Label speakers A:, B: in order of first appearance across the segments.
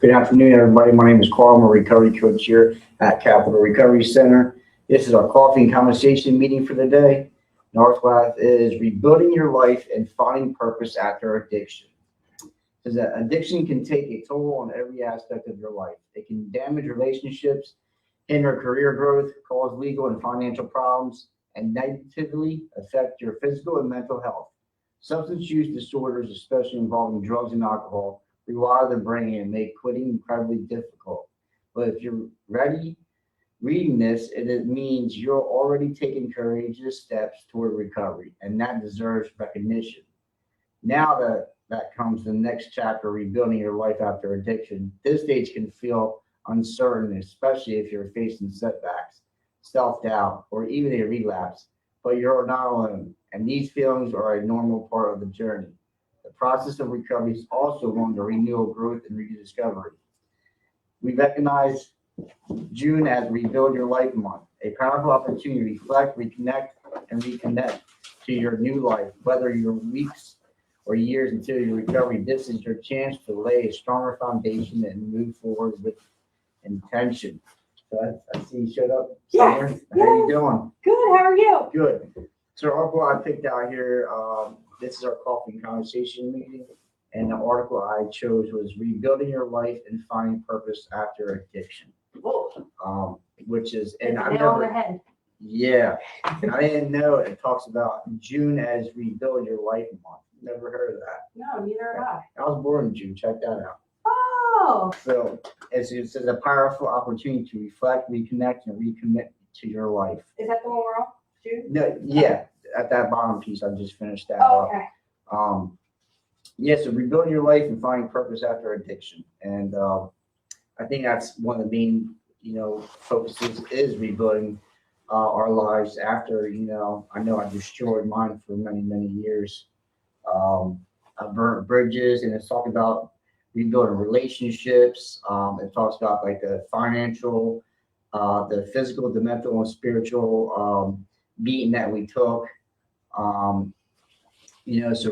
A: Good afternoon, everybody. My name is Carl. I'm a recovery coach here at Capital Recovery Center. This is our coffee and conversation meeting for the day. And our class is Rebuilding Your Life and Finding Purpose After Addiction. Because addiction can take a toll on every aspect of your life. It can damage relationships, hinder career growth, cause legal and financial problems, and negatively affect your physical and mental health. Substance use disorders, especially involving drugs and alcohol, rewire the brain and make quitting incredibly difficult. But if you're ready reading this, it means you're already taking courageous steps toward recovery, and that deserves recognition. Now that comes the next chapter, rebuilding your life after addiction. This stage can feel uncertain, especially if you're facing setbacks, self-doubt, or even a relapse. But you're not alone, and these feelings are a normal part of the journey. The process of recovery is also one of renewal, growth, and rediscovery. We recognize June as Rebuild Your Life Month, a powerful opportunity to reflect, reconnect, and reconnect to your new life. Whether you're weeks or years until your recovery, this is your chance to lay a stronger foundation and move forward with intention. So I see you showed up.
B: Yes.
A: Summer. How you doing?
B: Good. How are you?
A: Good. So our article I picked out here, this is our coffee and conversation meeting, and the article I chose was Rebuilding Your Life and Finding Purpose After Addiction. Which is, and I
B: nail on the head.
A: Yeah, and I didn't know it talks about June as Rebuild Your Life Month. Never heard of that.
B: No, neither have I.
A: I was born in June. Check that out.
B: Oh.
A: So it says a powerful opportunity to reflect, reconnect, and recommit to your life.
B: Is that the one we're on? June?
A: No, yeah, at that bottom piece, I just finished that
B: Oh,
A: up.
B: okay.
A: Yeah, so rebuilding your life and finding purpose after addiction. And I think that's one of the main, focuses is rebuilding our lives after, I know I destroyed mine for many, many years. I burnt bridges, and it's talking about rebuilding relationships. It talks about like the financial, the physical, the mental, and spiritual beating that we took. So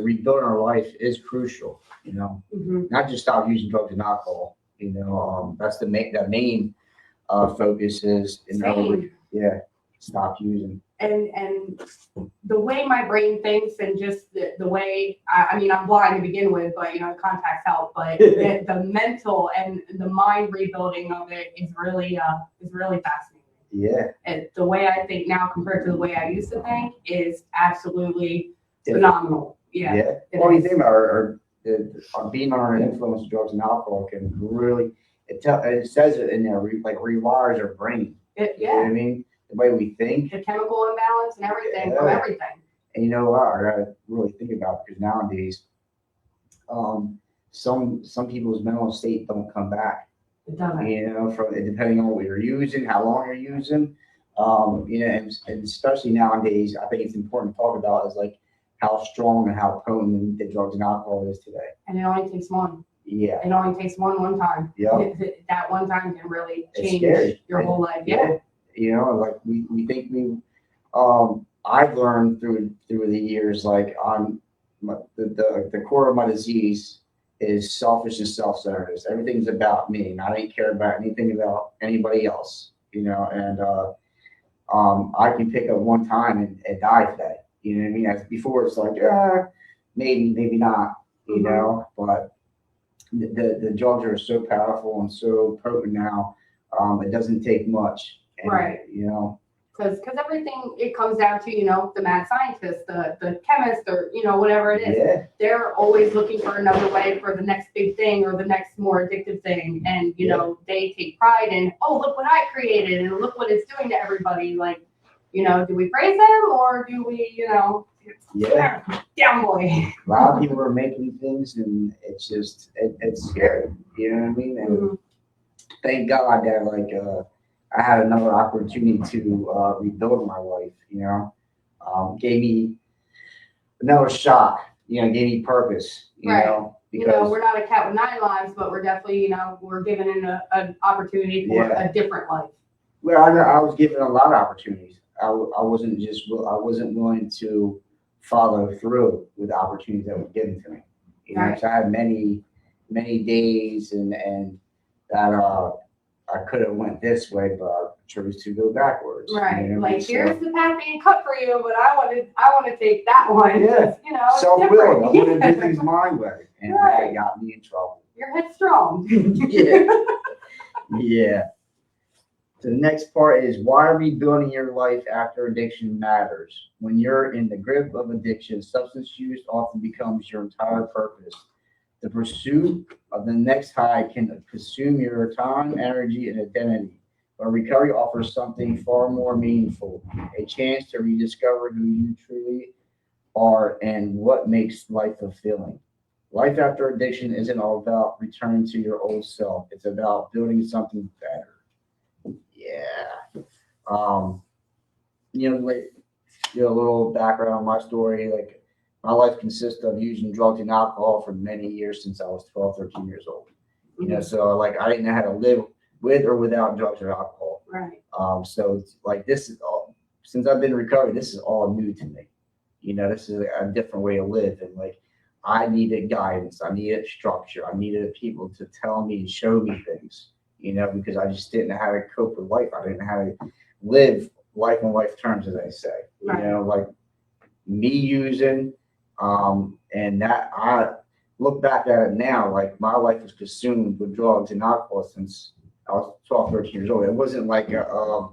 A: rebuilding our life is crucial. Not just stop using drugs and alcohol. That's the main focus is stop using.
B: And the way my brain thinks, and just the way I'm blind to begin with, but contacts help. But the mental and the mind rebuilding of it is really fascinating.
A: Yeah.
B: And the way I think now compared to the way I used to think is absolutely phenomenal. Yeah.
A: Well, you think about being under the influence of drugs and alcohol can really, it says it in there, like rewires our brain. You know what I mean? The way we think.
B: The chemical imbalance and everything from everything.
A: And you know what? I gotta really think about it, because nowadays, some people's mental state don't come back.
B: It doesn't.
A: From depending on what you're using, how long you're using. And especially nowadays, I think it's important to talk about is like how strong and how potent the drugs and alcohol is today.
B: And it only takes one.
A: Yeah.
B: It only takes one time.
A: Yeah.
B: That one time can really change your whole life.
A: Yeah. Like we think I've learned through the years, like the core of my disease is selfish and self-centeredness. Everything's about me, and I don't care about anything about anybody else. And I can pick up one time and die today. You know what I mean? As before, it's like, maybe not. But the drugs are so powerful and so potent now. It doesn't take much. And,
B: right. Because everything, it comes down to, the mad scientist, the chemist, or, whatever it is.
A: Yeah.
B: They're always looking for another way for the next big thing or the next more addictive thing. And, they take pride in, oh, look what I created and look what it's doing to everybody. Like, do we praise them or do we, down boy.
A: A lot of people are making things, and it's just, it's scary. You know what I mean? And thank God that, I had another opportunity to rebuild my life, gave me another shot, gave me purpose,
B: right.
A: Because,
B: we're not a cat with 9 lives, but we're definitely, we're given an opportunity for a different life.
A: Well, I was given a lot of opportunities. I wasn't willing to follow through with the opportunities that were given to me. So I had many days and that I could have went this way, but I chose to go backwards.
B: Right.
A: You know?
B: Like,
A: So,
B: here's the path being cut for you, but I want to take that one.
A: Yeah.
B: Just, it's
A: self-willed. I want to do
B: different.
A: things my way, and
B: Right.
A: that got me in trouble.
B: You're headstrong.
A: Yeah. Yeah. The next part is why rebuilding your life after addiction matters. When you're in the grip of addiction, substance use often becomes your entire purpose. The pursuit of the next high can consume your time, energy, and identity. But recovery offers something far more meaningful, a chance to rediscover who you truly are and what makes life fulfilling. Life after addiction isn't all about returning to your old self. It's about building something better. Yeah. Um, like, a little background on my story. Like, my life consists of using drugs and alcohol for many years since I was 12, 13 years old. So like I didn't know how to live with or without drugs or alcohol.
B: Right.
A: So it's like this is all since I've been in recovery, this is all new to me. This is a different way to live. And like I needed guidance, I needed structure, I needed people to tell me and show me things, because I just didn't know how to cope with life. I didn't know how to live life on life terms, as I say.
B: Right.
A: Like me using, and that I look back at it now, like my life was consumed with drugs and alcohol since I was 12, 13 years old. It wasn't like a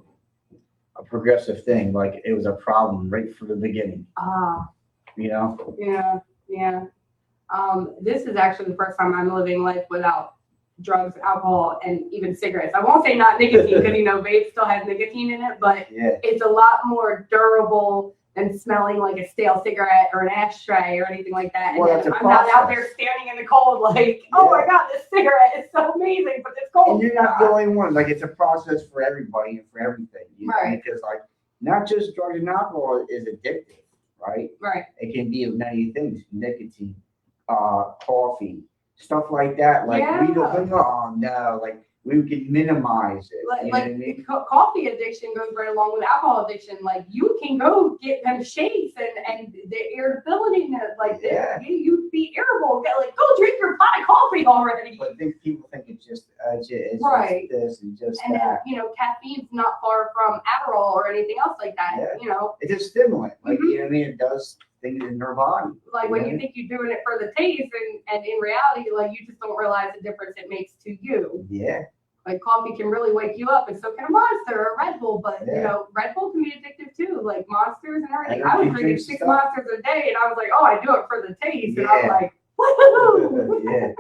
A: progressive thing. Like it was a problem right from the beginning.
B: Yeah. This is actually the first time I'm living life without drugs, alcohol, and even cigarettes. I won't say not nicotine because vape still has nicotine in it, but it's a lot more durable than smelling like a stale cigarette or an ashtray or anything like that.
A: Well,
B: and then I'm not out there standing in the cold like, oh my God, this cigarette is so amazing, but it's cold.
A: And you're not the only one. Like it's a process for everybody and for everything.
B: Right.
A: Because like not just drugs and alcohol is addictive, right?
B: Right.
A: It can be of many things: nicotine, coffee, stuff like that. Like we don't think, oh no, like we can minimize it.
B: Like,
A: you know what I mean?
B: Coffee addiction goes right along with alcohol addiction. Like you can go get them shakes and the irritability, you'd be irritable. Like go drink your pot of coffee already.
A: But people think it's just
B: right.
A: Just this and just
B: and
A: that.
B: And then, caffeine's not far from Adderall or anything else like that.
A: Yeah. It's a stimulant. Like you know what I mean? It does things in their body.
B: Like when you think you're doing it for the taste, and in reality, like you just don't realize the difference it makes to you.
A: Yeah.
B: Like coffee can really wake you up, and so can a Monster or a Red Bull. But Red Bull can be addictive too, like Monsters and everything. I was drinking 6 Monsters a day, and I was like, oh, I do it for the taste, and I was like, woohoo!
A: Yeah.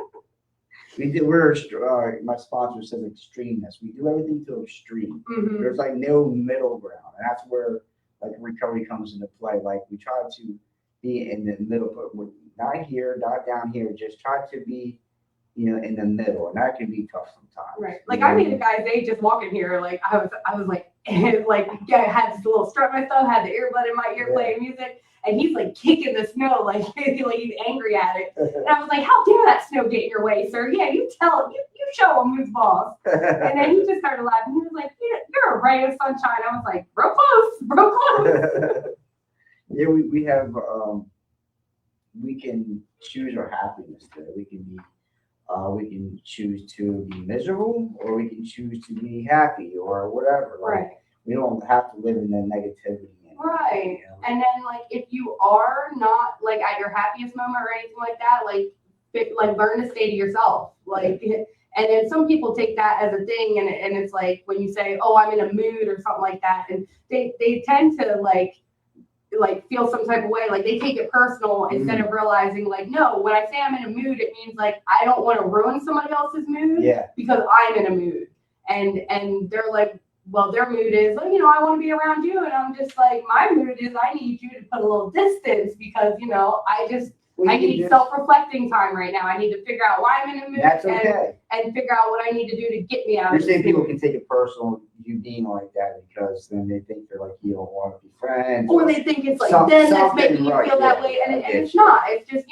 A: We do. My sponsor says extremeness. We do everything to extreme.
B: Mm-hmm.
A: There's like no middle ground, and that's where like recovery comes into play. Like we try to be in the middle, but we're not here, not down here. Just try to be, in the middle, and that can be tough sometimes.
B: Right. Like I made a guy day just walking here. Like I was like, had this little strut myself, had the earbud in my ear playing music. And he's like kicking the snow, like he's angry at it. And I was like, how dare that snow get in your way, sir? Yeah, you tell him, you show him who's boss. And then he just started laughing. He was like, you're a ray of sunshine. I was like, real close.
A: Yeah, we have, we can choose our happiness there. We can choose to be miserable, or we can choose to be happy or whatever.
B: Right.
A: We don't have to live in that negativity.
B: Right. And then like if you are not like at your happiest moment or anything like that, like learn to stay to yourself. Like and then some people take that as a thing, and it's like when you say, oh, I'm in a mood or something like that, and they tend to like feel some type of way, like they take it personal instead of realizing like, no, when I say I'm in a mood, it means like I don't want to ruin somebody else's mood because I'm in a mood. And they're like, well, their mood is, I want to be around you. And I'm just like, my mood is I need you to put a little distance because, I need self-reflecting time right now. I need to figure out why I'm in a mood.
A: That's okay.
B: And figure out what I need to do to get me out
A: of
B: it.
A: You're saying people can take it personal, you being like that, because then they think they're like, you don't want to be friends.
B: Or they think it's like, then that's making you feel that way. And it's not. It's just,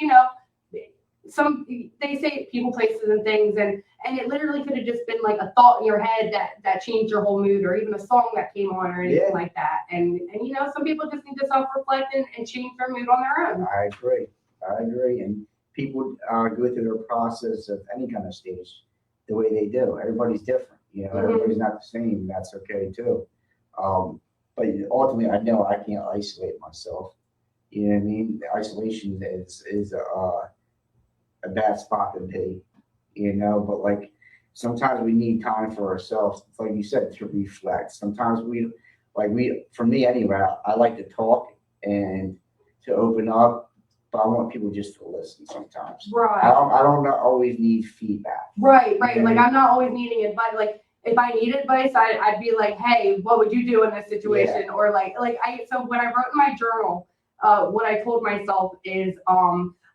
B: they say people, places, and things, and it literally could have just been like a thought in your head that changed your whole mood, or even a song that came on, or anything like that. And some people just need to self-reflect and change their mood on their own.
A: I agree, and people go through their process of any kind of stage. the way they do. Everybody's different, you know,
B: Mhm.
A: everybody's not the same, and that's okay too. But ultimately, I know I can't isolate myself. You know what I mean? Isolation is a bad spot to be, you know, but like sometimes we need time for ourselves, like you said, to reflect. Sometimes for me anyway, I like to talk and to open up, but I want people just to listen sometimes.
B: Right.
A: I don't always need feedback.
B: Right.
A: You know
B: Like
A: what I
B: I'm not always needing advice. Like if I need advice, I'd be like, hey, what would you do in this situation? Or so when I wrote in my journal, what I told myself is,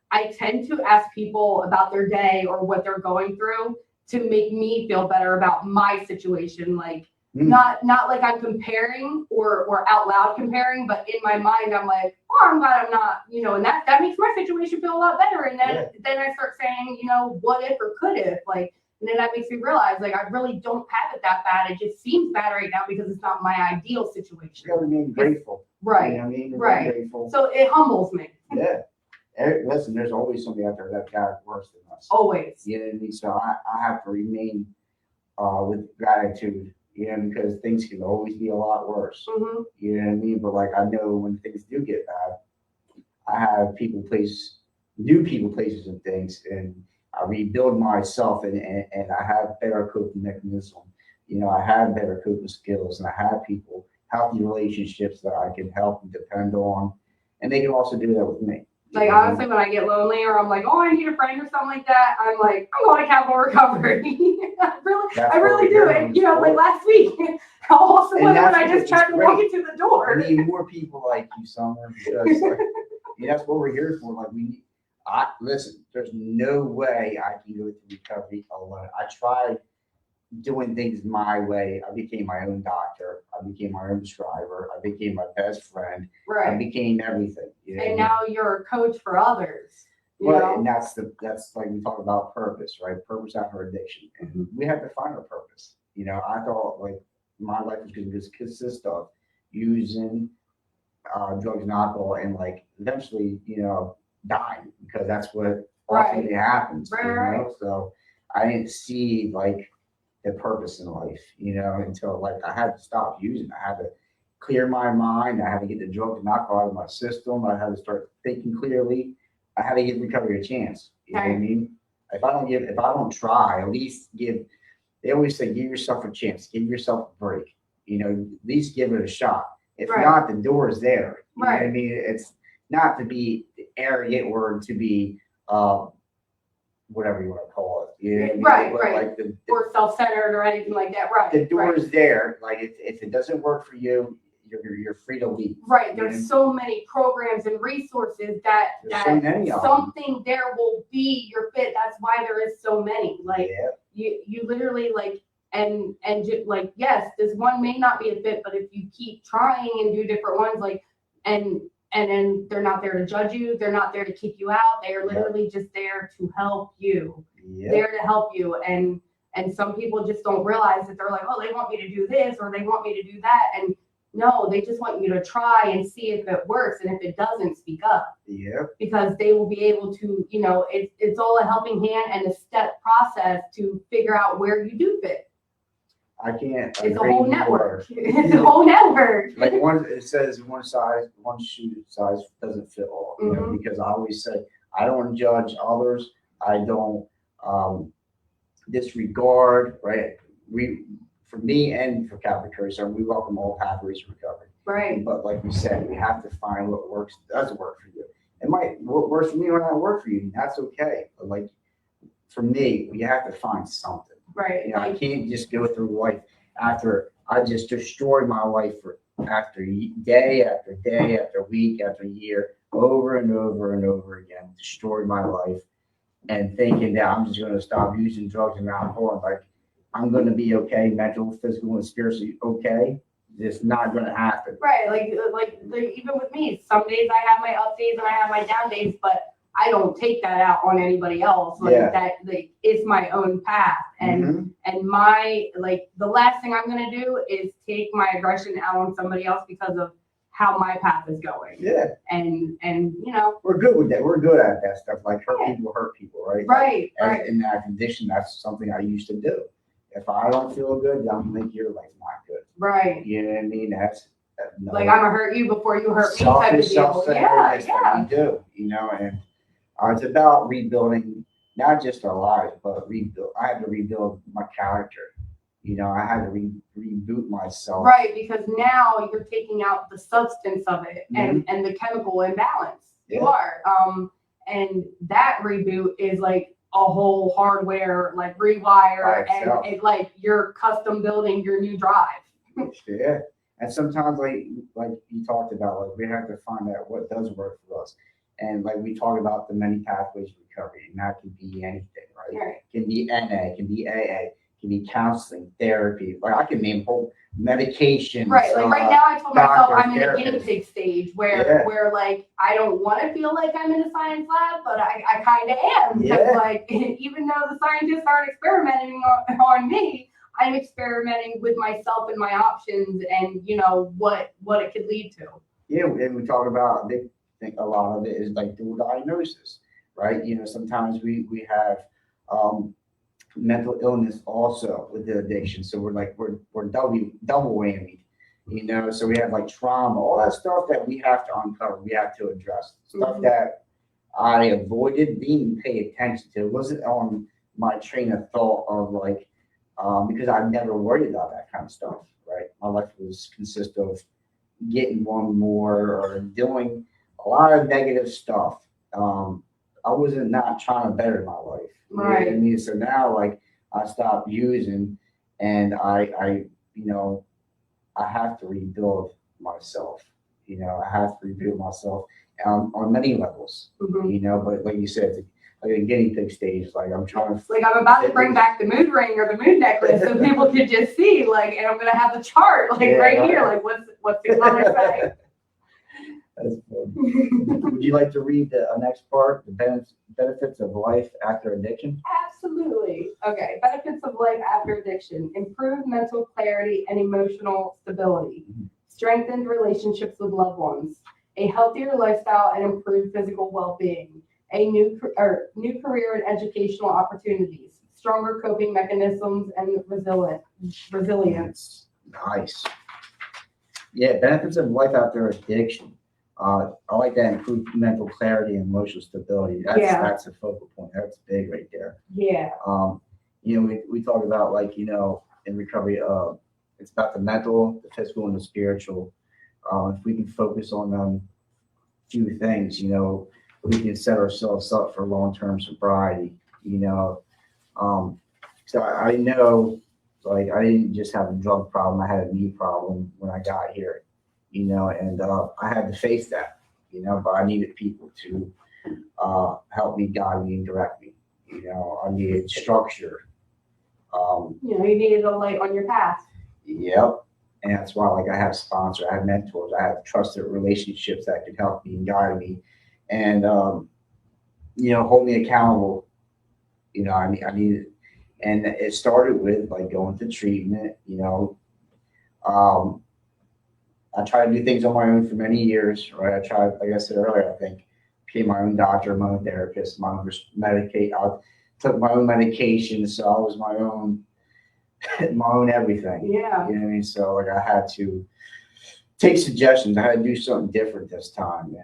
B: I tend to ask people about their day or what they're going through to make me feel better about my situation. Like not like I'm comparing or out loud comparing, but in my mind I'm like, oh, I'm glad I'm not, you know, and that makes my situation feel a lot better. And then I start saying, you know, what if or could if, like, and then that makes me realize, like, I really don't have it that bad. It just seems bad right now because it's not my ideal situation.
A: You gotta remain grateful.
B: Right.
A: You know what I mean?
B: Right.
A: Grateful.
B: So it humbles me.
A: Yeah. Listen, there's always somebody out there that got it worse than us.
B: Always.
A: You know what I mean? So I have to remain with gratitude, you know, because things can always be a lot worse.
B: Mm-hmm.
A: You know what I mean? But like I know when things do get bad, I have new people, places, and things, and I rebuild myself, and I have better coping mechanism. You know, I have better coping skills, and I have people, healthy relationships that I can help and depend on, and they can also do that with me.
B: Like honestly, when I get lonely or I'm like, oh, I need a friend or something like that, I'm like, I'm going to Capital Recovery. I really do it. You know, like last week, how awesome was it when I just tried to walk into the door?
A: We need more people like you, Summer, because like, that's what we're here for. Like listen, there's no way I can go through recovery alone. I tried doing things my way. I became my own doctor. I became my own prescriber. I became my best friend.
B: Right.
A: I became everything. You know?
B: And now you're a coach for others.
A: Well, and that's like we talk about purpose, right? Purpose after addiction. And
B: Mm-hmm.
A: we have to find our purpose. You know, I thought like my life was going to consist of using drugs and alcohol and like eventually, you know, dying because that's what ultimately happens.
B: Right.
A: You know? So I didn't see like the purpose in life, you know, until like I had to stop using. I had to clear my mind. I had to get the drugs and alcohol out of my system. I had to start thinking clearly. I had to give recovery a chance. You know what I mean? If I don't try, at least they always say, give yourself a chance, give yourself a break, you know, at least give it a shot. If not, the door is there. You know what I mean? It's not to be arrogant or to be, whatever you want to call it. You know what I mean?
B: Right.
A: Like
B: or self-centered or anything like that. Right.
A: The door is there. Like if it doesn't work for you, you're free to leave.
B: Right. There's so many programs and resources that
A: so many
B: something there will be your fit. That's why there is so many. Like you literally like and like yes, this one may not be a fit, but if you keep trying and do different ones, like and then they're not there to judge you. They're not there to kick you out. They are literally just there to help you. There to help you. And some people just don't realize that they're like, oh, they want me to do this or they want me to do that. And no, they just want you to try and see if it works. And if it doesn't, speak up. Because they will be able to, you know, it's all a helping hand and a step process to figure out where you do fit.
A: I can't.
B: It's a whole network. It's a whole network.
A: Like it says one shoe size doesn't fit all. You know, because I always say I don't judge others. I don't disregard. Right. For me and for Catholic Recovery, we welcome all pathways to recovery.
B: Right.
A: But like we said, we have to find what doesn't work for you. It might work for me or not work for you. That's okay. But like for me, you have to find something.
B: Right.
A: You know, I can't just go through life after I just destroyed my life after day after day after week after year, over and over and over again, destroyed my life, and thinking that I'm just going to stop using drugs and alcohol and like I'm going to be okay, mental, physical, and spiritually okay. It's not going to happen. Right.
B: Like even with me, some days I have my up days and I have my down days, but I don't take that out on anybody else. That it's my own path. And my the last thing I'm gonna do is take my aggression out on somebody else because of how my path is going.
A: Yeah.
B: And you know,
A: We're good with that. We're good at that stuff. Like hurt people, right?
B: Right.
A: And
B: Right.
A: in that condition, that's something I used to do. If I don't feel good, then I'm think your life's not good.
B: Right.
A: You know what I mean? That's no,
B: Like I'm gonna hurt you before you hurt me type of
A: selfish,
B: deal.
A: self-centeredness
B: Yeah.
A: that we do, you know, and it's about rebuilding not just our lives, but rebuild. I had to rebuild my character. You know, I had to reboot myself.
B: Right, because now you're taking out the substance of it
A: Mm-hmm.
B: and the chemical imbalance.
A: Yeah.
B: You are. And that reboot is like a whole hardware like rewire and it, like you're custom building your new drive.
A: Yeah. And sometimes like you talked about, like we have to find out what does work for us. And like we talk about the many pathways of recovery, and that can be anything, right?
B: Right.
A: It can be NA, it can be AA, it can be counseling, therapy. Like I can name whole medications.
B: Right. Like right now I told myself I'm in a
A: therapists.
B: guinea pig stage where like I don't want to feel like I'm in a science lab, but I kind of am. Because like even though the scientists aren't experimenting on me, I'm experimenting with myself and my options and you know what it could lead to.
A: Yeah, and we talk about they think a lot of it is like dual diagnosis, right? You know, sometimes we have mental illness also with the addiction. So we're double whammy, you know. So we have like trauma, all that stuff that we have to uncover, we have to address. Stuff that I avoided, didn't even pay attention to. It wasn't on my train of thought of like because I never worried about that kind of stuff, right? My life was consist of getting one more or doing a lot of negative stuff. I wasn't not trying to better my life. You know what I mean? So now like I stopped using and I you know, I have to rebuild myself. You know, I have to rebuild myself on many levels, you know, but like you said, like a guinea pig stage, like I'm trying to.
B: Like I'm about to bring back the mood ring or the mood necklace so people can just see, like, and I'm gonna have the chart, like right here, like what's the color say?
A: That's funny. Would you like to read the next part, the benefits of life after addiction?
B: Absolutely. Okay. Benefits of life after addiction: improved mental clarity and emotional stability, strengthened relationships with loved ones, a healthier lifestyle and improved physical well-being, a new career and educational opportunities, stronger coping mechanisms, and resilience.
A: Nice. Yeah, benefits of life after addiction. I like that improved mental clarity and emotional stability. That's a focal point. That's big right there.
B: Yeah.
A: You know, we talk about like, you know, in recovery, it's about the mental, the physical, and the spiritual. If we can focus on them few things, you know, we can set ourselves up for long-term sobriety, you know. So I know, like, I didn't just have a drug problem, I had a knee problem when I got here, you know, and I had to face that, you know, but I needed people to help me, guide me, and direct me, you know. I needed structure.
B: You know, you needed a light on your path.
A: Yep. And that's why, like, I have sponsors, I have mentors, I have trusted relationships that can help me and guide me and, you know, hold me accountable. You know, I needed, and it started with like going to treatment, you know. I tried to do things on my own for many years, right? I tried, like I said earlier, I think, became my own doctor, my own therapist, my own I took my own medication, so I was my own everything.
B: Yeah.
A: You know what I mean? So like I had to take suggestions. I had to do something different this time. And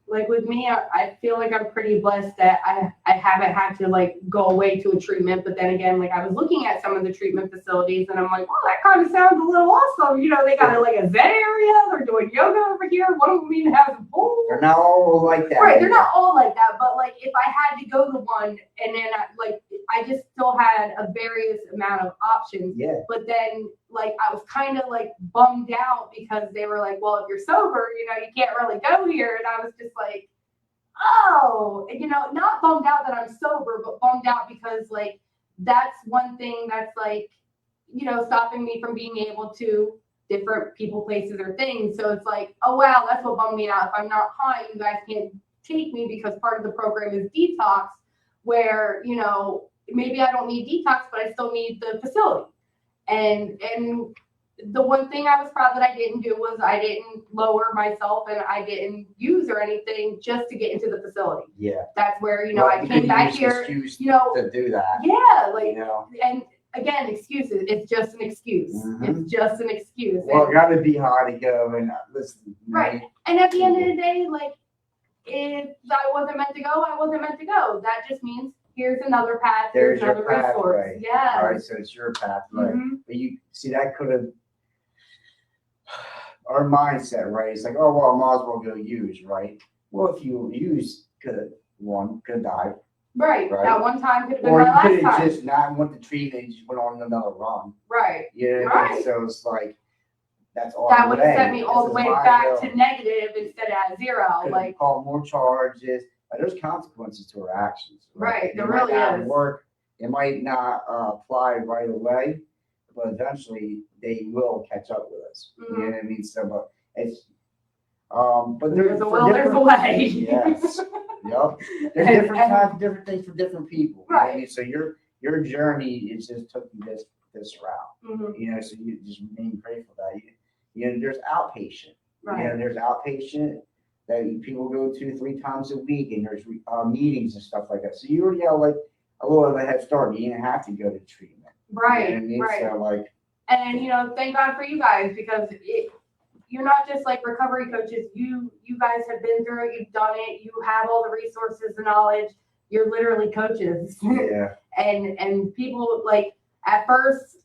B: like with me, I feel like I'm pretty blessed that I haven't had to like go away to a treatment. But then again, like I was looking at some of the treatment facilities and I'm like, well, that kind of sounds a little awesome. You know, they got like a Zen area. They're doing yoga over here. One of them even has a pool.
A: They're not all like that.
B: Right. They're not all like that. But like if I had to go to one and then I just still had a various amount of options.
A: Yeah.
B: But then like I was kind of like bummed out because they were like, well, if you're sober, you know, you can't really go here. And I was just like, oh, you know, not bummed out that I'm sober, but bummed out because like that's one thing that's like, you know, stopping me from being able to different people, places, or things. So it's like, oh wow, that's what bummed me out. If I'm not high, you guys can't take me because part of the program is detox, where, you know, maybe I don't need detox, but I still need the facility. And the one thing I was proud that I didn't do was I didn't lower myself and I didn't use or anything just to get into the facility.
A: Yeah.
B: That's where,
A: Well,
B: I came back here,
A: to do that.
B: Yeah, like,
A: You know.
B: and again, excuses. It's just an excuse. It's just an excuse.
A: Well, gotta be hard to go and listen.
B: Right. And at the end of the day, like, if I wasn't meant to go, I wasn't meant to go. That just means here's another path. Here's another resource. Yeah.
A: All right, so it's your pathway. But you see, that could have our mindset, right? It's like, oh well, I might as well go use, right? Well, if you use, could have died.
B: Right. That one time could have been
A: or
B: my last time.
A: Or you could have just not went to treatment and just went on another run.
B: Right.
A: Yeah.
B: Right.
A: So it's like that's all.
B: That would have sent me all the way back to negative instead of at zero.
A: Could
B: like
A: call more charges. There's consequences to our actions.
B: Right. There
A: might
B: really
A: not
B: is.
A: Work. It might not apply right away, but eventually they will catch up with us. You know what I mean? So, but it's but
B: there's a will, there's a way.
A: Yes. Yep. There's different times, different things for different people.
B: Right.
A: You know what I mean? So your journey is just took you this route. You know, so you just remain grateful that there's outpatient.
B: Right.
A: You know, there's outpatient that people go to 3 times a week, and there's meetings and stuff like that. So you already have like a little of a head start. You didn't have to go to treatment.
B: Right.
A: You know what I mean?
B: Right.
A: So like,
B: and thank God for you guys, because you're not just like recovery coaches. You guys have been through it. You've done it. You have all the resources and knowledge. You're literally coaches.
A: Yeah.
B: and people, like, at first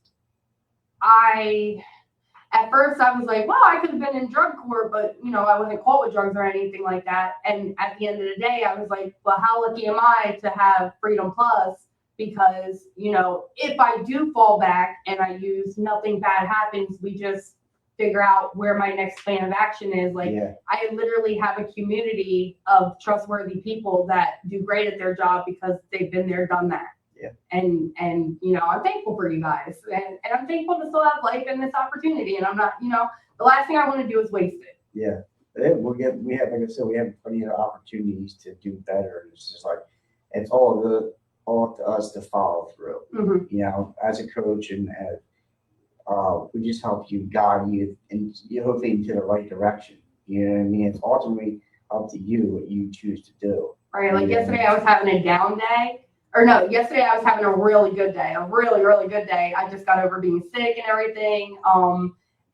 B: I was like, well, I could have been in drug court, but I wasn't caught with drugs or anything like that. And at the end of the day, I was like, well, how lucky am I to have Freedom Plus? Because, if I do fall back and I use, nothing bad happens. We just figure out where my next plan of action is. Like, I literally have a community of trustworthy people that do great at their job because they've been there, done that.
A: Yeah.
B: And I'm thankful for you guys, and I'm thankful to still have life and this opportunity. And I'm not, the last thing I want to do is waste it.
A: Yeah. We have, like I said, we have plenty of opportunities to do better. It's just like, it's all to us to follow through. As a coach, and we just help you, guide you, and hopefully into the right direction. You know what I mean? It's ultimately up to you what you choose to do.
B: Right. Like yesterday, I was having a down day. Or no, yesterday I was having a really good day, a really, really good day. I just got over being sick and everything.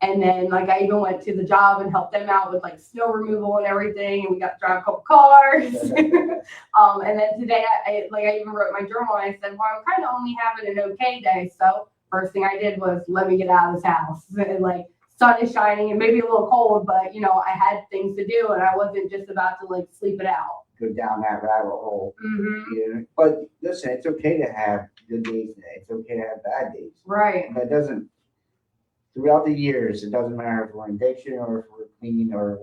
B: And then like I even went to the job and helped them out with like snow removal and everything. And we got to drive a couple cars. And then today I even wrote my journal and I said, well, I'm kind of only having an okay day. So first thing I did was let me get out of this house. And like sun is shining and maybe a little cold, but I had things to do and I wasn't just about to like sleep it out.
A: Go down that rabbit hole. But listen, it's okay to have good days and it's okay to have bad days.
B: Right.
A: But it doesn't, throughout the years, it doesn't matter if we're in addiction or if we're clean or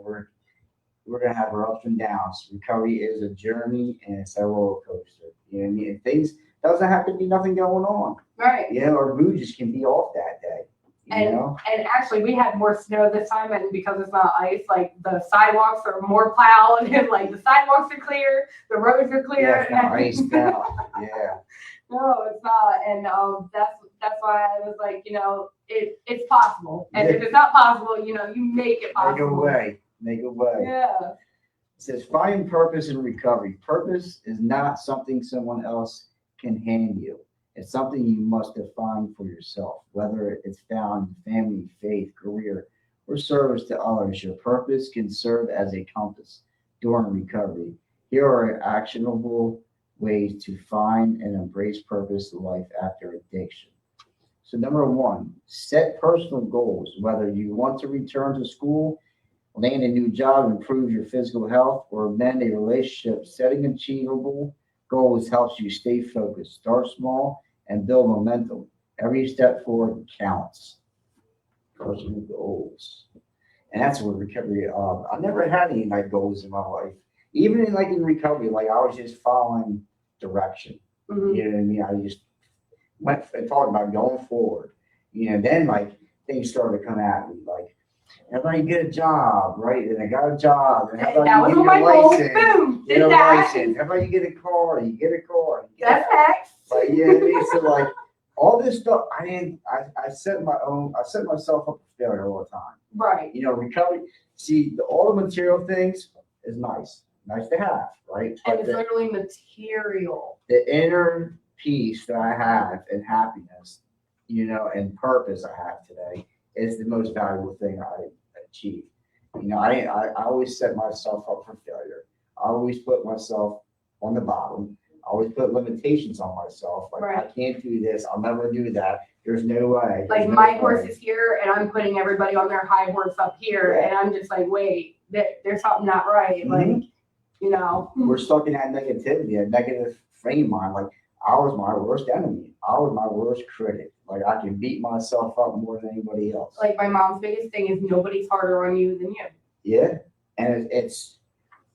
A: we're going to have our ups and downs. Recovery is a journey and it's a roller coaster. You know what I mean? And things, doesn't have to be nothing going on.
B: Right.
A: Our mood just can be off that day.
B: And actually, we had more snow this time, and because it's not ice, like the sidewalks are more plowed, and like the sidewalks are clear, the roads are clear.
A: Yeah, iced out. Yeah.
B: No, it's not, and that's why I was like, it's possible, and if it's not possible, you make it possible.
A: Make a way.
B: Yeah.
A: It says find purpose in recovery. Purpose is not something someone else can hand you. It's something you must define for yourself, whether it's found in family, faith, career, or service to others. Your purpose can serve as a compass during recovery. Here are actionable ways to find and embrace purpose in life after addiction. So number 1, set personal goals, whether you want to return to school, land a new job, improve your physical health, or mend a relationship. Setting achievable goals helps you stay focused. Start small and build momentum. Every step forward counts. Personal goals. And that's what recovery, I never had any like goals in my life. Even in recovery, like I was just following direction. You know what I mean? I just went and talked about going forward. Then things started to come at me, like, how about you get a job, right? And I got a job. And how about you get your license?
B: Boom,
A: get a license. How about you get a car? You get a car.
B: That's next.
A: You know what I mean? So all this stuff, I set myself up failure all the time.
B: Right.
A: You know, recovery, see, all the material things is nice to have, right?
B: And
A: But
B: it's literally material.
A: the inner peace that I have and happiness, you know, and purpose I have today is the most valuable thing I achieve. You know, I always set myself up for failure. I always put myself on the bottom. I always put limitations on myself. Like,
B: Right.
A: I can't do this. I'll never do that. There's no way.
B: Like
A: There's no
B: my
A: way.
B: horse is here and I'm putting everybody on their high horse up here.
A: Yeah.
B: And I'm just like, wait, there's something not right.
A: Mhm.
B: Like, you know.
A: We're stuck in that negativity, a negative frame of mind. Like, I was my worst enemy. I was my worst critic. Like, I can beat myself up more than anybody else.
B: Like my mom's biggest thing is nobody's harder on you than you.
A: Yeah. And it's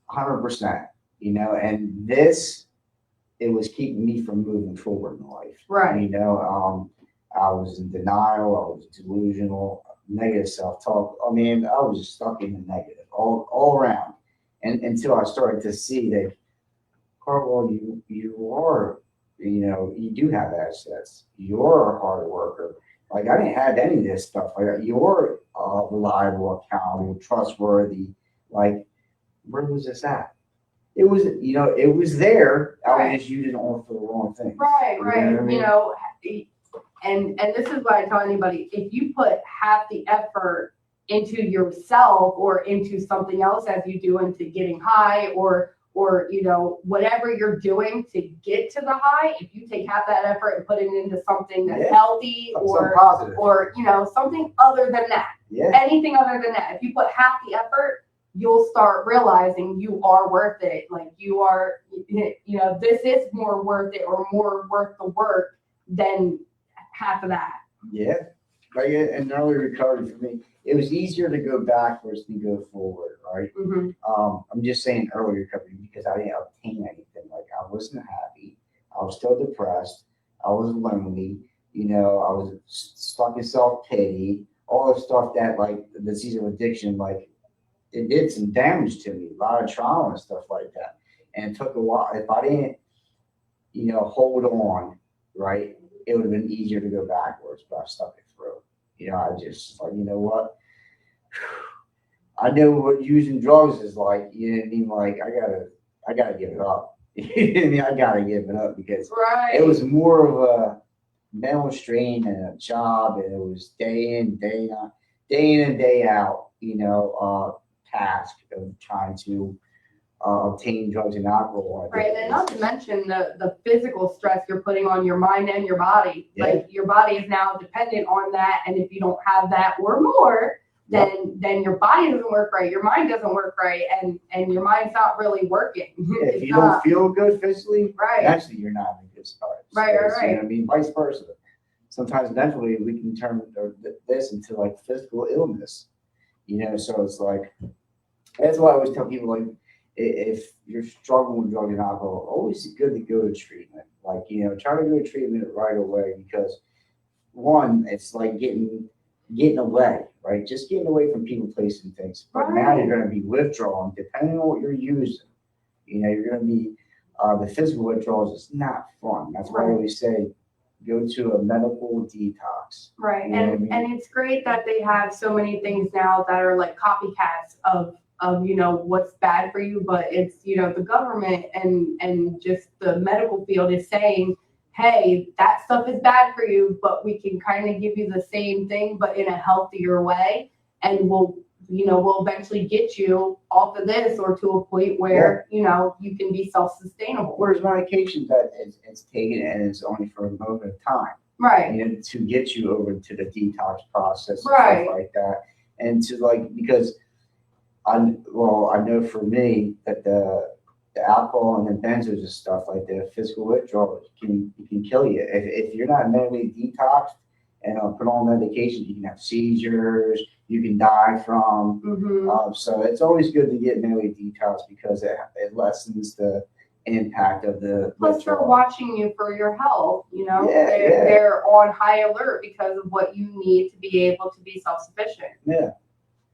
A: 100%, you know, and it was keeping me from moving forward in life.
B: Right.
A: You know, I was in denial. I was delusional, negative self-talk. I mean, I was just stuck in the negative all around. And until I started to see that, Carl, you are, you know, you do have assets. You're a hard worker. Like, I didn't have any of this stuff. Like, you're reliable, accountable, trustworthy. Like, where was this at? It was, you know, it was there. I
B: Right.
A: was just using it all for the wrong things.
B: Right,
A: You know
B: right.
A: what I mean?
B: You know, and this is what I tell anybody, if you put half the effort into yourself or into something else as you do into getting high or you know, whatever you're doing to get to the high, if you take half that effort and put it into something that's
A: Yeah.
B: healthy
A: Something positive.
B: or you know, something other than that,
A: Yeah.
B: anything other than that, if you put half the effort, you'll start realizing you are worth it. Like you are, you know, this is more worth it or more worth the work than half of that.
A: Yeah. Like, in early recovery for me, it was easier to go backwards than go forward, right?
B: Mm-hmm.
A: I'm just saying early recovery because I didn't obtain anything. Like, I wasn't happy. I was still depressed. I was lonely. You know, I was stuck in self-pity, all the stuff that, like, the disease of addiction, like, it did some damage to me, a lot of trauma and stuff like that. And it took a while. If I didn't, you know, hold on, right, it would have been easier to go backwards, but I stuck it through. You know, I just, like, you know what? I know what using drugs is like. You know what I mean? Like, I gotta give it up. You know what I mean? I gotta give it up because
B: Right.
A: it was more of a mental strain and a job, and it was day in, day out, day in and day out, you know, task of trying to obtain drugs and alcohol.
B: Right, and not to mention the physical stress you're putting on your mind and your body.
A: Yeah.
B: Like your body is now dependent on that, and if you don't have that or more, then your body doesn't work right, your mind doesn't work right, and your mind's not really working.
A: If
B: It's
A: you
B: not.
A: don't feel good physically,
B: Right.
A: naturally you're not in a good spot.
B: Right.
A: You know what I mean? Vice versa. Sometimes mentally we can turn this into like physical illness. You know, so it's like, that's why I always tell people, like, if you're struggling with drugs and alcohol, always good to go to treatment. Like, you know, try to go to treatment right away because, one, it's like getting away, right? Just getting away from people, places, and things. But now you're going to be withdrawing, depending on what you're using. You know, you're going to be, the physical withdrawals is not fun. That's why I always say, go to a medical detox.
B: Right,
A: You know what I mean?
B: and it's great that they have so many things now that are like copycats of you know what's bad for you, but it's, you know, the government and just the medical field is saying, hey, that stuff is bad for you, but we can kind of give you the same thing but in a healthier way, and we'll eventually get you off of this or to a point where you know you can be self-sustainable.
A: Whereas medication that it's taken and it's only for a moment of time.
B: Right.
A: You know, to get you over to the detox process and
B: Right.
A: stuff like that. And to, like, because I know for me that the alcohol and the benzos and stuff like the physical withdrawal can kill you. If you're not mentally detoxed and put on medication, you can have seizures, you can die from.
B: Mm-hmm.
A: So it's always good to get mentally detoxed because it lessens the impact of the
B: Plus, they're
A: withdrawal.
B: watching you for your health. You know,
A: Yeah,
B: they're on high alert because of what you need to be able to be self-sufficient.
A: Yeah.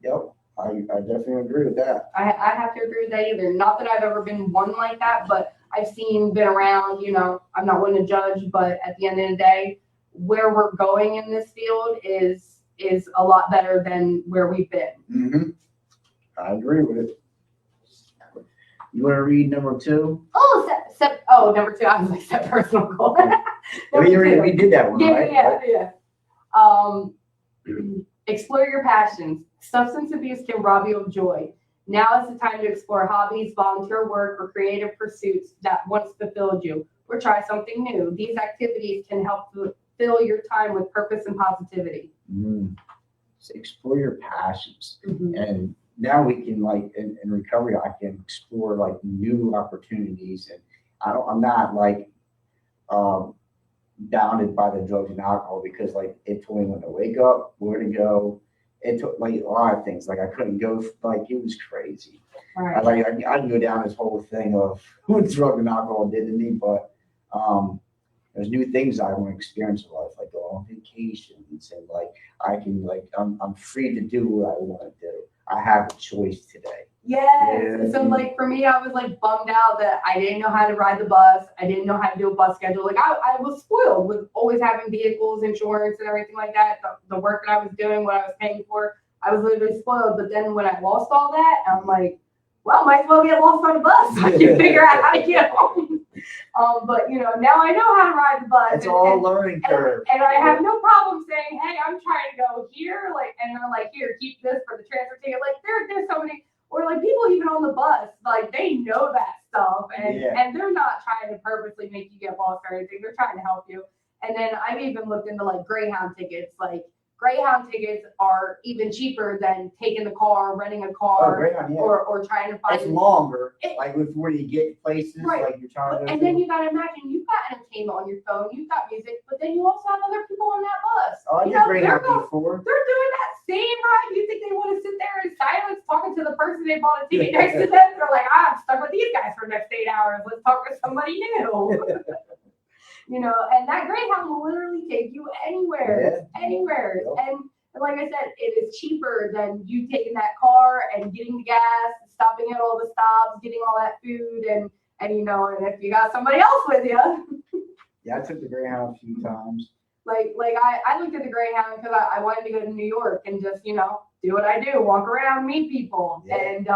A: Yep. I definitely agree with that.
B: I have to agree with that either. Not that I've ever been one like that, but I've been around, you know, I'm not one to judge, but at the end of the day, where we're going in this field is is a lot better than where we've been.
A: Mm-hmm. I agree with it. You want to read number 2?
B: Oh, number 2. I was like, set personal goal.
A: We did that one, right?
B: Yeah. Explore your passions. Substance abuse can rob you of joy. Now is the time to explore hobbies, volunteer work, or creative pursuits that once fulfilled you, or try something new. These activities can help fill your time with purpose and positivity.
A: So explore your passions.
B: Mm-hmm.
A: And now we can, like, in recovery, I can explore like new opportunities, and I'm not like bounded by the drugs and alcohol, because like it told me when to wake up, where to go. It took like a lot of things. Like I couldn't go, like it was crazy.
B: Right.
A: I can go down this whole thing of what drug and alcohol did to me, but there's new things I want to experience in life, like go on vacations, and like I can, like I'm free to do what I want to do. I have a choice today.
B: Yes. So like for me, I was like bummed out that I didn't know how to ride the bus. I didn't know how to do a bus schedule. Like I was spoiled with always having vehicles, insurance, and everything like that. The work that I was doing, what I was paying for, I was literally spoiled. But then when I lost all that, I'm like, well, might as well get lost on a bus so I can figure out how to get home. But you know, now I know how to ride the bus.
A: It's all learning curve.
B: And I have no problem saying, hey, I'm trying to go here, like, and they're like, here, keep this for the transfer ticket. Like there's so many. Or like people even on the bus, like they know that stuff, and they're not trying to purposely make you get lost or anything. They're trying to help you. And then I've even looked into like Greyhound tickets. Like Greyhound tickets are even cheaper than taking the car, renting a car, or trying to find.
A: It's longer, like before you get places,
B: right.
A: Like you're trying to.
B: And then you gotta imagine you've got entertainment on your phone, you've got music, but then you also have other people on that bus.
A: Oh, I did Greyhound before.
B: They're doing that same ride. You think they want to sit there in silence talking to the person they bought a ticket next to them? They're like, I'm stuck with these guys for the next 8 hours. Let's talk with somebody new. You know, and that Greyhound will literally take you anywhere. Yep. And like I said, it is cheaper than you taking that car and getting the gas, stopping at all the stops, getting all that food, and you know, and if you got somebody else with you.
A: Yeah, I took the Greyhound a few times.
B: Like I looked at the Greyhound because I wanted to go to New York and just, you know, do what I do, walk around, meet people. Yeah. And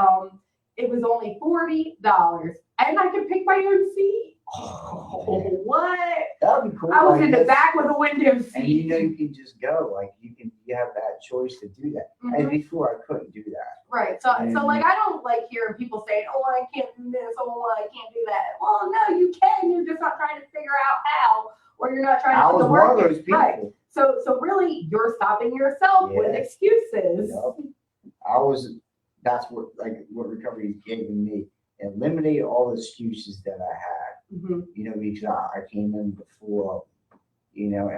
B: it was only $40. And I could pick my own seat. Oh, what?
A: That would be cool.
B: I was in the back with a window seat.
A: And you know, you can just go. Like you have that choice to do that. Mm-hmm. And before I couldn't do that.
B: Right. So like I don't like hearing people saying, oh, I can't do this, oh, I can't do that. Well, no, you can. You're just not trying to figure out how, or you're not trying to do the work. I was one of those people. Right. So really, you're stopping yourself with excuses.
A: Yep. That's what recovery is giving me. Eliminate all the excuses that I had. Mm-hmm. You know, because I came in before, you know,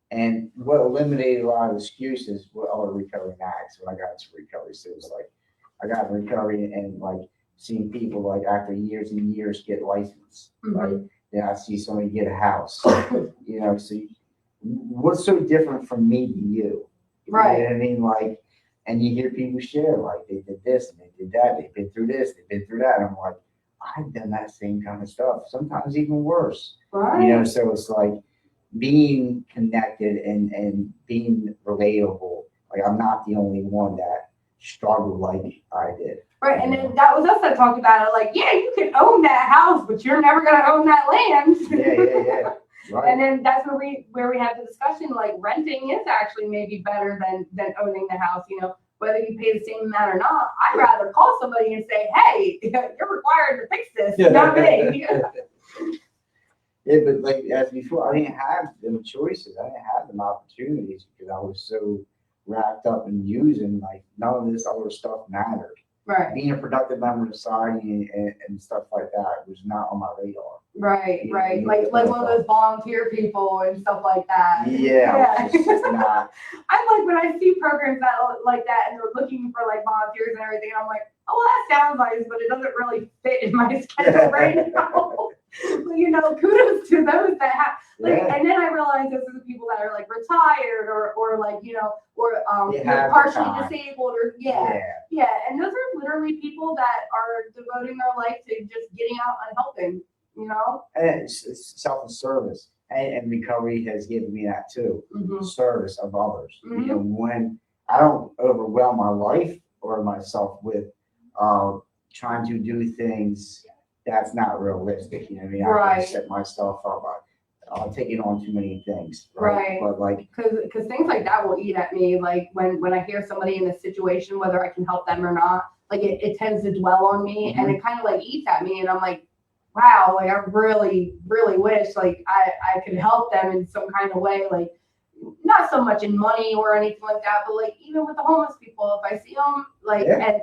A: and what eliminated a lot of excuses were all the recovery addicts when I got into recovery. So it was like I got in recovery and like seeing people like after years and years get licensed. Mm-hmm. Right? Then I see somebody get a house. You know, so what's so different from me to you?
B: Right.
A: You know what I mean? Like, and you hear people share, like, they did this and they did that, they've been through this, they've been through that. And I'm like, I've done that same kind of stuff, sometimes even worse.
B: Right.
A: You know, so it's like being connected and being relatable. Like, I'm not the only one that struggled like I did.
B: Right, and then that was us that talked about it. Like, yeah, you can own that house, but you're never going to own that land.
A: Yeah. Right.
B: And then that's where we had the discussion, like renting is actually maybe better than owning the house, you know, whether you pay the same amount or not. I'd rather call somebody and say, hey, you're required to fix this, not me.
A: Yeah, but like as before, I didn't have them choices. I didn't have them opportunities because I was so wrapped up in using, like none of this other stuff mattered.
B: Right.
A: Being a productive member of society and stuff like that was not on my radar.
B: Right. Like one of those volunteer people and stuff like that.
A: Yeah. It's just not.
B: I like when I see programs that like that and they're looking for like volunteers and everything. And I'm like, oh, well, that sounds nice, but it doesn't really fit in my schedule right now. But, you know, kudos to those that have. Like, and then I realized those are the people that are like retired or like, you know, or partially disabled or and those are literally people that are devoting their life to just getting out and helping, you know.
A: And it's self-service. and recovery has given me that too.
B: Mhm.
A: Service of others. You
B: Mhm.
A: know, when I don't overwhelm my life or myself with uh, trying to do things that's not realistic. You know what I mean? I
B: Right.
A: can set myself up. I'm taking on too many things,
B: Right.
A: But like,
B: Because things like that will eat at me. Like when I hear somebody in a situation, whether I can help them or not, like it tends to dwell on me, and it kind of like eats at me, and I'm like, wow, like I really, really wish like I could help them in some kind of way, like not so much in money or anything like that, but like even with the homeless people, if I see them, like,
A: Yeah.
B: and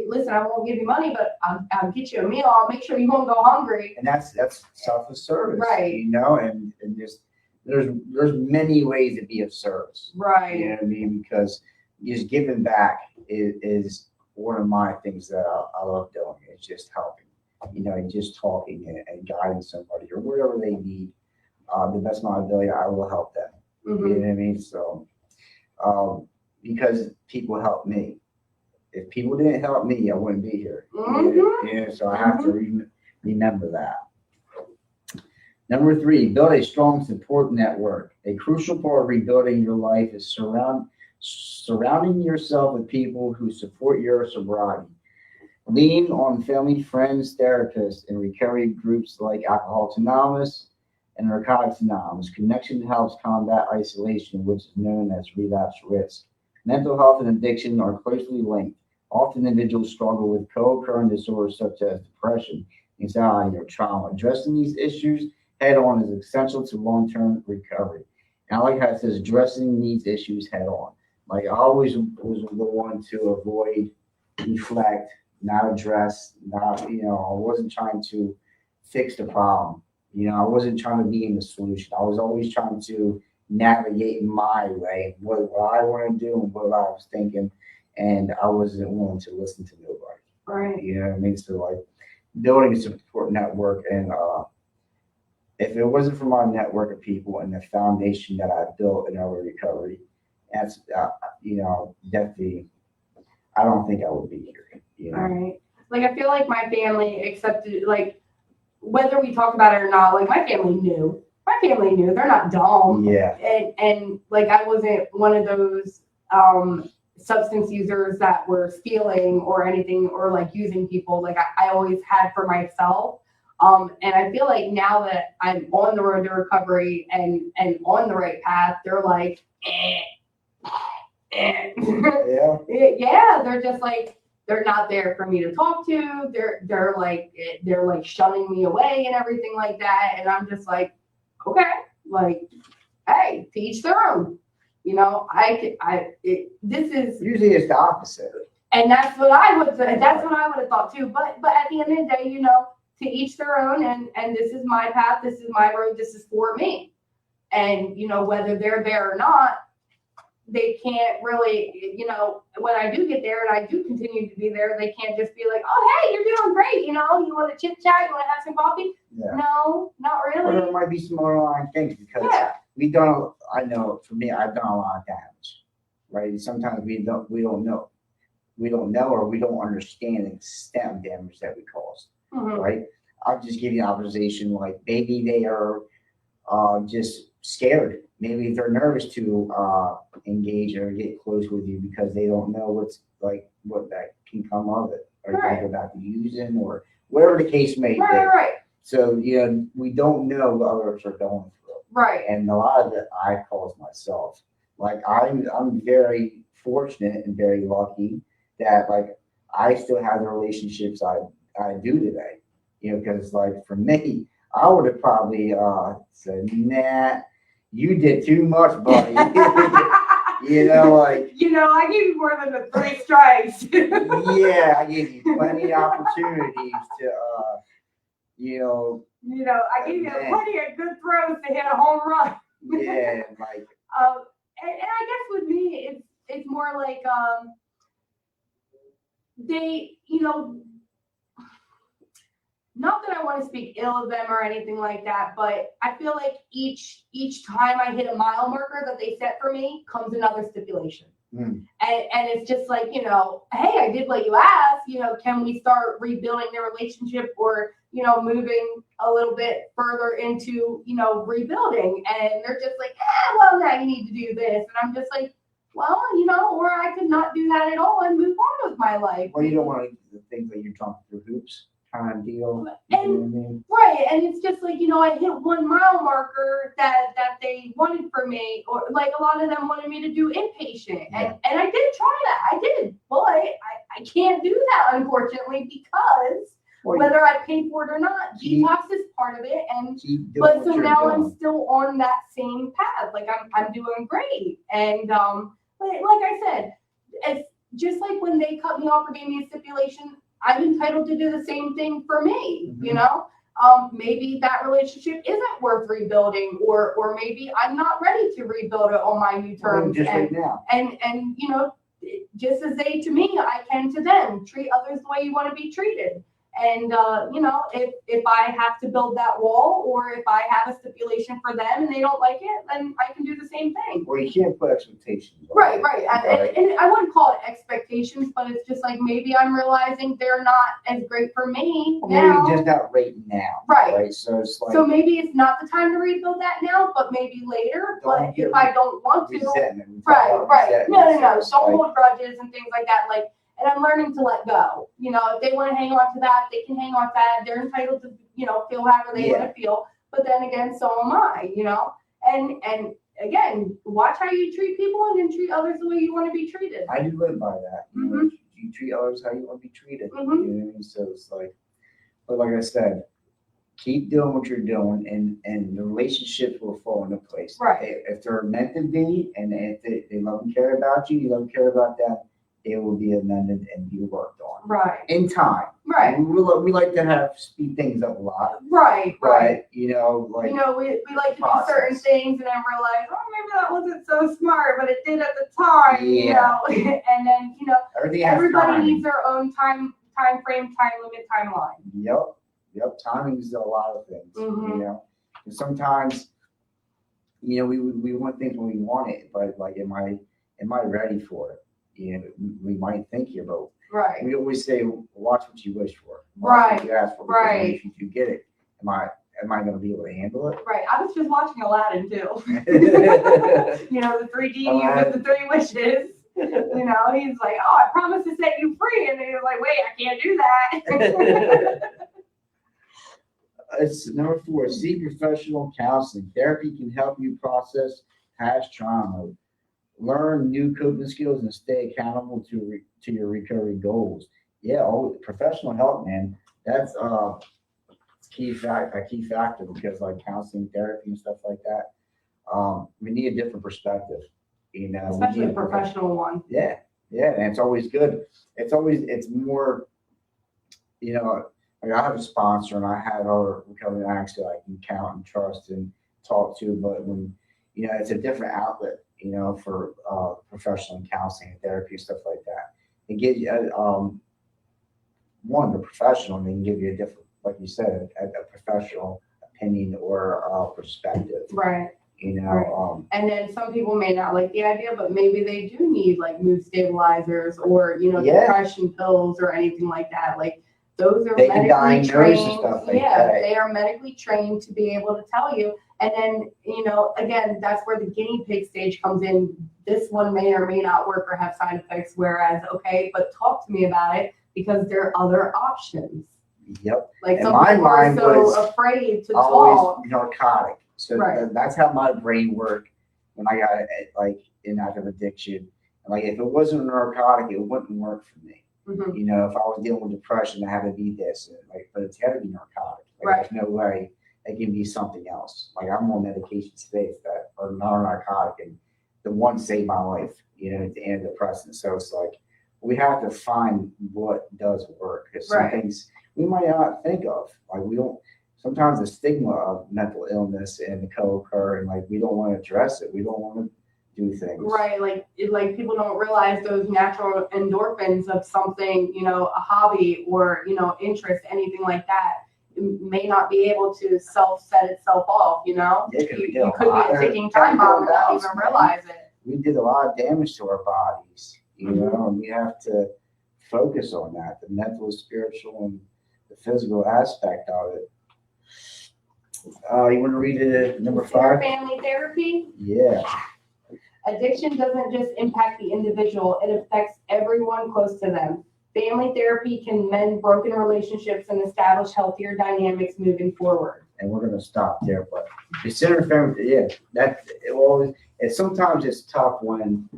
B: listen, I won't give you money, but I'll get you a meal. I'll make sure you won't go hungry.
A: and that's selfless service,
B: Right.
A: You know, and just there's many ways to be of service,
B: Right.
A: You know what I mean? Because just giving back is one of my things that I love doing. It's just helping, you know, and just talking and guiding somebody or whatever they need. The best of my ability, I will help them.
B: Mhm.
A: You know what I mean? So, because people help me. If people didn't help me, I wouldn't be here.
B: Mhm.
A: Yeah, so I have to remember that. Number 3, build a strong support network. A crucial part of rebuilding your life is surrounding yourself with people who support your sobriety. Lean on family, friends, therapists, and recovery groups like Alcoholics Anonymous and Narcotics Anonymous. Connection helps combat isolation, which is known as relapse risk. Mental health and addiction are closely linked. Often individuals struggle with co-occurring disorders such as depression, anxiety, or trauma. Addressing these issues head on is essential to long-term recovery. And I like how it says addressing these issues head on. Like I always was the one to avoid, deflect, not address, not, you know, I wasn't trying to fix the problem. You know, I wasn't trying to be in the solution. I was always trying to navigate my way, what I want to do and what I was thinking. And I wasn't willing to listen to nobody.
B: Right.
A: You know what I mean? So like building a support network and if it wasn't for my network of people and the foundation that I built in early recovery, that's you know, definitely I don't think I would be here. You know?
B: All right. Like I feel like my family accepted, like whether we talk about it or not, like my family knew. My family knew. They're not dumb.
A: Yeah.
B: And like I wasn't one of those substance users that were stealing or anything or like using people. Like I always had for myself. And I feel like now that I'm on the road to recovery and on the right path, they're like,
A: Yeah.
B: yeah, they're just like they're not there for me to talk to. They're like shunning me away and everything like that. And I'm just like, okay, like, hey, to each their own. You know, this is
A: Usually it's the opposite.
B: and that's what I would say. That's what I would have thought too. But at the end of the day, you know, to each their own. And this is my path. This is my road. This is for me. And you know, whether they're there or not, they can't really, you know, when I do get there and I do continue to be there, they can't just be like, oh, hey, you're doing great. You know, you want to chit chat? You want to have some coffee?
A: Yeah.
B: No, not
A: Or
B: really.
A: there might be some underlying things because
B: Yeah.
A: I know for me, I've done a lot of damage, right? And sometimes we don't know. We don't know or we don't understand the extent of damage that we caused,
B: Mhm.
A: right? I'll just give you an observation like maybe they are just scared. Maybe they're nervous to engage or get close with you because they don't know what that can come of it, or
B: Right.
A: they go back to using or whatever the case may be.
B: Right.
A: So we don't know what others are going through,
B: Right.
A: and a lot of it I cause myself. Like I'm very fortunate and very lucky that like I still have the relationships I do today. You know, because like for me, I would have probably said, nah, you did too much, buddy. You know, like
B: you know, I gave you more than the 3 strikes.
A: yeah, I gave you plenty of opportunities to you know.
B: You know, I gave you plenty of good throws to hit a home run.
A: Yeah, like
B: and I guess with me, it's more like they, you know, not that I want to speak ill of them or anything like that, but I feel like each time I hit a mile marker that they set for me comes another stipulation.
A: Mm.
B: And it's just like, hey, I did what you asked, can we start rebuilding the relationship or, moving a little bit further into, rebuilding. And they're just like, well, now you need to do this. And I'm just like, well, or I could not do that at all and move on with my life.
A: Well, you don't want to do the things that you're jumping through hoops kind of deal.
B: And right, and it's just like, I hit 1 mile marker that they wanted for me, or like a lot of them wanted me to do inpatient, and I did try that, I did, but I can't do that unfortunately because whether I pay for it or not, detox is part of it, and but so now I'm still on that same path, like I'm doing great, and but like I said, it's just like when they cut me off or gave me a stipulation, I'm entitled to do the same thing for me, maybe that relationship isn't worth rebuilding, or maybe I'm not ready to rebuild it on my new terms.
A: Just right now.
B: And just as they to me, I can to them. Treat others the way you want to be treated. And if I have to build that wall, or if I have a stipulation for them and they don't like it, then I can do the same thing.
A: Well, you can't put expectations.
B: Right. And I wouldn't call it expectations, but it's just like maybe I'm realizing they're not as great for me now.
A: Maybe just not right now.
B: Right.
A: So it's like.
B: So maybe it's not the time to rebuild that now, but maybe later. But if I don't want to. Right. No. Don't hold grudges and things like that. And I'm learning to let go. If they want to hang on to that, they can hang on to that. They're entitled to, feel however they want to feel. But then again, so am I, And again, watch how you treat people and then treat others the way you want to be treated.
A: I do live by that. You treat others how you want to be treated. You know what I mean? So it's like, but like I said, keep doing what you're doing, and the relationships will fall into place.
B: Right.
A: If they're meant to be, and if they love and care about you, you love and care about them, it will be amended and be worked on.
B: Right.
A: In time.
B: Right.
A: We like to speed things up a lot.
B: Right.
A: But,
B: we like to do certain things and then realize, maybe that wasn't so smart, but it did at the time, and then, everybody needs their own time frame, time limit, timeline.
A: Yep. Timing is a lot of things, And sometimes, we want things when we want it, but like, am I ready for it? We might think here, but we always say, watch what you wish for. Watch what you ask for. Right. If you get it, am I going to be able to handle it?
B: Right. I was just watching Aladdin too. The 3D with the 3 wishes. He's like, I promise to set you free. And then he was like, wait, I can't do that.
A: It's number 4, seek professional counseling. Therapy can help you process past trauma, learn new coping skills, and stay accountable to your recovery goals. Professional help, man. That's a key factor, because like counseling, therapy, and stuff like that, we need a different perspective.
B: Especially a professional one.
A: Yeah, and it's always good. It's more, like I have a sponsor and I have other recovery addicts that I can count and trust and talk to, but when it's a different outlet, for professional counseling and therapy and stuff like that. It gives you the professional, and they can give you a different, like you said, a professional opinion or perspective.
B: Right.
A: Right.
B: And then some people may not like the idea, but maybe they do need like mood stabilizers or depression pills or anything like that. Like those are medically trained. They are medically trained to be able to tell you. And then, again, that's where the guinea pig stage comes in. This one may or may not work or have side effects, whereas, okay, but talk to me about it because there are other options.
A: Yep.
B: Like some people are so afraid to talk.
A: Narcotic. So that's how my brain worked when I got in active addiction. And like if it wasn't a narcotic, it wouldn't work for me. If I was dealing with depression, I had to be this. But it's got to be narcotic. There's no way it can be something else. Like I'm on medications today that are non-narcotic, and the one saved my life. The antidepressant. So it's like we have to find what does work, because some things we might not think of. Like we don't. Sometimes the stigma of mental illness and the co-occur, and like we don't want to address it. We don't want to do things.
B: Right, like people don't realize those natural endorphins of something, a hobby or interest, anything like that, may not be able to set itself off. You could be a ticking time bomb and not even realize it.
A: we did a lot of damage to our bodies, you know, and we have to focus on that, the mental, spiritual, and the physical aspect of it. You want to read it, number
B: Consider
A: 5?
B: family therapy.
A: Yeah.
B: Addiction doesn't just impact the individual, it affects everyone close to them. Family therapy can mend broken relationships and establish healthier dynamics moving forward.
A: And we're going to stop there, but consider family, yeah, that, sometimes it's tough when,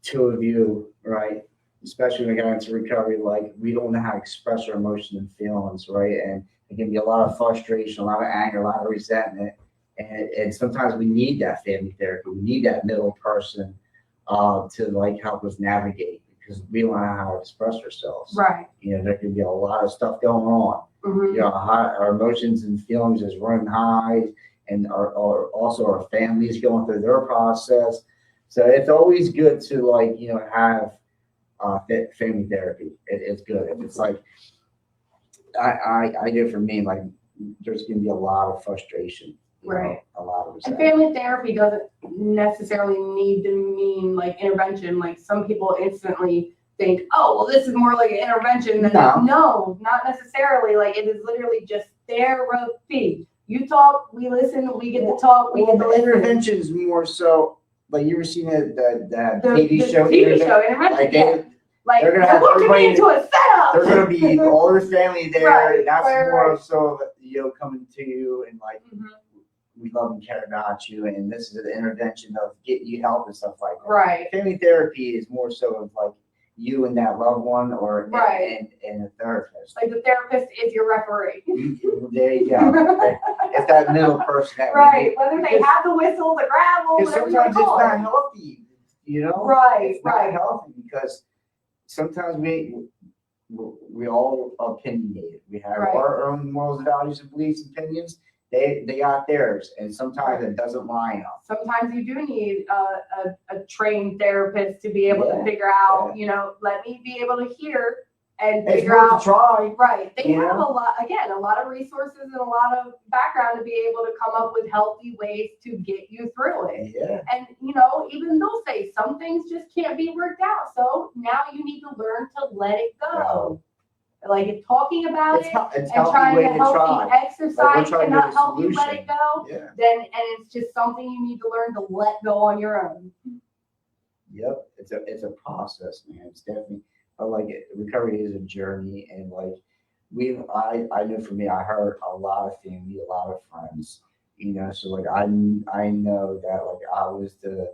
A: two of you, right, especially when we got into recovery, like, we don't know how to express our emotions and feelings, right, and it can be a lot of frustration, a lot of anger, a lot of resentment, and sometimes we need that family therapy, we need that middle person, to, like, help us navigate, because we don't know how to express ourselves.
B: Right.
A: You know, there can be a lot of stuff going on.
B: Mm-hmm.
A: You know, our emotions and feelings is running high, and also our families going through their process. So it's always good to, like, you know, have family therapy. It's good. It's like I do for me, like, there's gonna be a lot of frustration,
B: right?
A: A lot of
B: And
A: resentment.
B: family therapy doesn't necessarily need to mean like intervention. Like some people instantly think, oh, well, this is more like an intervention than no, not necessarily. Like it is literally just therapy. You talk, we listen, we get to talk, we get to listen.
A: Intervention is more so, like, you ever seen the
B: TV
A: show?
B: TV show intervention. Like
A: they're gonna
B: you're
A: have
B: walking me into a setup.
A: They're gonna be all their family there.
B: Right,
A: and that's
B: right,
A: more
B: right.
A: so, you know, coming to you and like, we love and care about you, and this is an intervention of getting you help and stuff like that.
B: Right.
A: Family therapy is more so of like you and that loved one, or
B: right.
A: and a therapist.
B: Like the therapist is your referee.
A: There you go. It's that middle person that
B: right. Whether they have the whistle, the gravel,
A: because
B: whatever
A: sometimes
B: you
A: it's
B: call
A: not
B: it.
A: healthy, you know.
B: Right.
A: It's not healthy because sometimes we all opinionated. We have our own morals, values, and beliefs, and opinions. They got theirs, and sometimes it doesn't line up.
B: Sometimes you do need a trained therapist to be able to figure out, you know, let me be able to hear and figure out.
A: To try.
B: Right. They have a lot of resources and a lot of background to be able to come up with healthy ways to get you through it.
A: Yeah.
B: And, you know, even they'll say some things just can't be worked out. So now you need to learn to let it go. Like talking about it and trying to help the exercise cannot help you let it go, then and it's just something you need to learn to let go on your own.
A: Yep, it's a process, man. It's definitely, I like it. Recovery is a journey, and like I know for me, I hurt a lot of family, a lot of friends, you know. So like I know that like I was the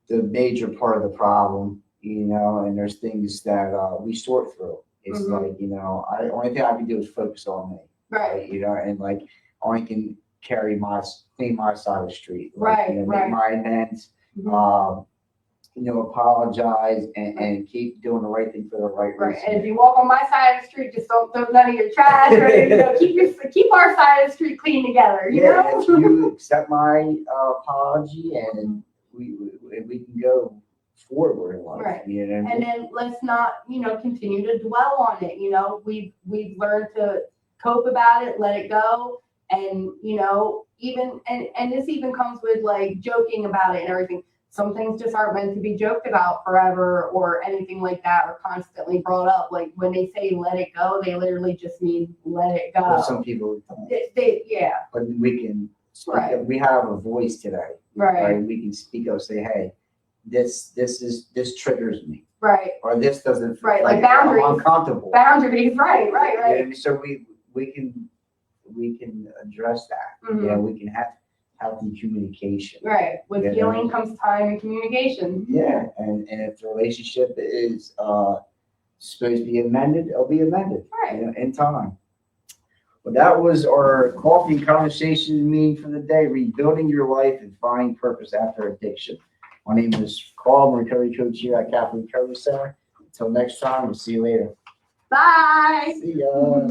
A: major part of the problem, you know. And there's things that we sort through. It's like, you know, only thing I can do is focus on me, right? You know, and like only can carry my side of the street, like, you know, make my amends, you know, apologize and keep doing the right thing for the right reason.
B: And if you walk on my side of the street, just don't throw none of your trash, or you know, keep our side of the street clean together. You know,
A: if you accept my apology, and we can go forward in life, you know.
B: And then let's not, you know, continue to dwell on it. You know, we've learned to cope about it, let it go, and you know, even and this even comes with like joking about it and everything. Some things just aren't meant to be joked about forever or anything like that, or constantly brought up. Like when they say let it go, they literally just mean let it go.
A: Well, some people don't. But we can we have a voice today. Right. We can speak up, say, hey, this triggers me. Right. Or this doesn't feel
B: like boundaries.
A: I'm uncomfortable.
B: Boundaries, right.
A: Yeah, so we can address that. You know, we can have healthy communication. Right.
B: With healing comes time and communication.
A: Yeah. And if the relationship is supposed to be amended, it'll be amended.
B: Right.
A: You know, in time. Well, that was our coffee conversation meeting for the day, rebuilding your life and finding purpose after addiction. My name is Carl, I'm a recovery coach here at Capital Recovery Center. Until next time, we'll see you later.
B: Bye.
A: See ya.